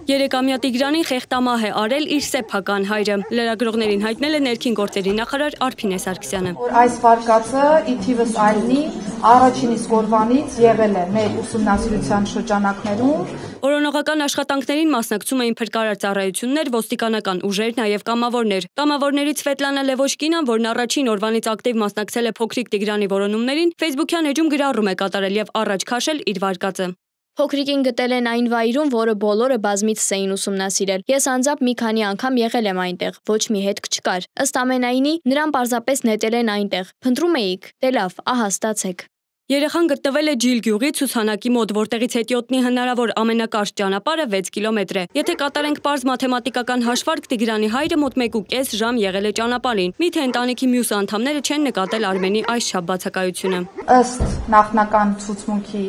Երեկամյա Տիգրանին խեղտամահ է արել իր սեփական հայրը։ Լրագրողներին հայտնել է ներքին գործերի նախարար Արփինե Սարգսյանը։ Այս վարկածը ի թիվս այլնի առաջին իսկ օրվանից եղել է մեր ուսումնասիրության շրջանակներում։ Օրոնողական աշխատանքներին մասնակցում էին փրկարար ծառայություններ, ոստիկանական ուժեր, նաև կամավորներ։ Կամավորներից Սվետլանա Լևոշկինան, որն առաջին օրվանից ակտիվ մասնակցել է փոքրիկ Տիգրանի որոնումներին, Facebook-յան էջում գրառում է կատարել եւ առաջ քաշել իր վարկածը։ Փոքրիկին գտել են այն վայրում, որը բոլորը բազմիցս էին ուսումնասիրել։ Ես անձամբ մի քանի անգամ եղել եմ այնտեղ, ոչ մի հետք չկար։ Ըստ ամենայնի, նրան պարզապես նետել են այնտեղ։ Փնտրում էիք, դե լավ, ահա ստացեք։ Երեխան գտնվել է Ջիլ գյուղի ցուցանակի մոտ, որտեղից հետիոտնի հնարավոր ամենակարճ ճանապարհը 6 կիլոմետր է։ Եթե կատարենք պարզ մաթեմատիկական հաշվարկ, Տիգրանի հայրը մոտ 1.5 ժամ եղել է ճանապարհին։ Միթե ընտանիքի մյուս անդամները չեն նկատել Արմենի այսչափ բացակայությունը։ Ըստ նախնական ցուցմունքի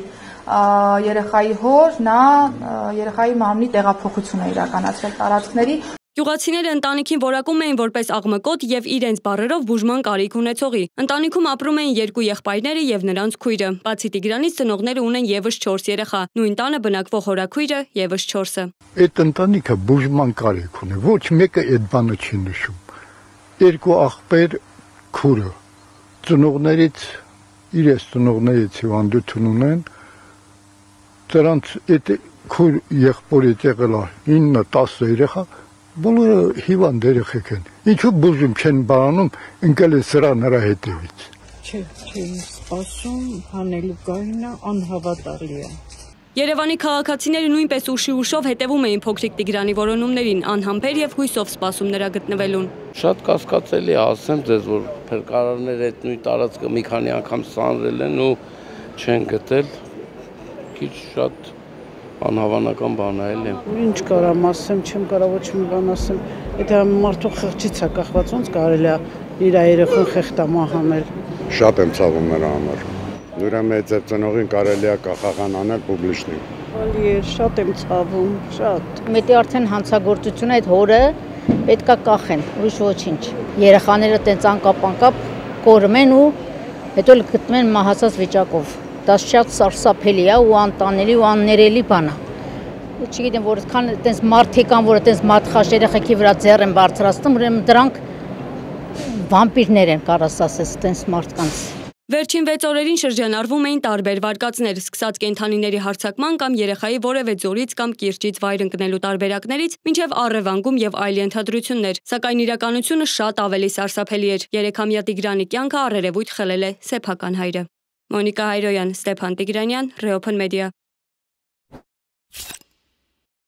երեխայի հոր նա երեխայի մարմնի տեղափոխություն է իրականացրել տարածքների։ Գյուղացիները ընտանիքին որակում էին որպես աղմկոտ եւ իրենց բառերով բուժման կարիք ունեցողի։ Ընտանիքում ապրում էին 2 եղբայրները եւ նրանց քույրը։ Բացի Տիգրանից ծնողները ունեն եւս 4 երեխա։ Նույն տանը բնակվող հորաքույրը եւս 4-ը։ Այդ ընտանիքը բուժման կարիք ունի։ Ոչ մեկը այդ բանը չի նշում։ 2 աղբեր քուրը ծնողներից իրենց ծնողներից հիվանդություն ունեն։ Դրանց այդ քուր եղբորից եղել է 9-10 երեխա, բոլորը հիվանդ երեխեք են։ Ինչու բուժում չեն բանում, ընկել է սրա նրա հետևից։ Չի սպասում, հանելու գայնը անհավատալի է։ Երևանի քաղաքացիները նույնպես ուշի ուշով հետևում էին փոքրիկ Տիգրանի որոնումներին, անհամբեր եւ հույսով սպասում նրա գտնվելուն։ Շատ կասկածելի է, ասեմ ձեզ, որ փրկարարները այդ նույն տարածքը մի քանի անգամ սանրել են ու չեն գտել։ Քիչ շատ անհավանական բան է էլի։ Ինչ կարամ ասեմ, չեմ կարող ոչ մի բան ասեմ։ Եթե մարդու խղճից է կախված, ոնց կարելի է իր երեխան խեղտամահ անել։ Շատ եմ ցավում նրա համար։ Նրա մեծ ծնողին կարելի է կախական անել պուբլիշնի։ Շատ եմ ցավում, շատ։ Մետի արդեն հանցագործություն այդ հորը պետքա կախեն, ուրիշ ոչինչ։ Երեխաները տենց անկապ կորում են ու հետո գտնում մահացած վիճակով։ Դա շատ սարսափելի է ու անտանելի ու աններելի բան է։ Չգիտեմ, որ քան այտենց մարդիկ կան, որ այտենց մատխաշ երեխեքի վրա ձեռ են բարձրացնում, ուրեմն դրանք վամպիրներ են, կարաս ասես, այտենց մարդկանց։ Վերջին 6 օրերին շրջանառվում էին տարբեր վարկածներ, սկսած կենդանիների հարձակման կամ երեխայի որևէ ձորից կամ կիրճից վայր ընկնելու տարբերակներից, մինչև առևանգում եւ այլ ենթադրություններ, սակայն իրականությունը շատ ավելի սարսափելի էր։ 3-ամյա Տիգրանի կյանքը առերևույթ խլել է սեփական հայրը։ Մոնիկա Հայրոյան, Ստեփան Տիգրանյան, Reopen Media։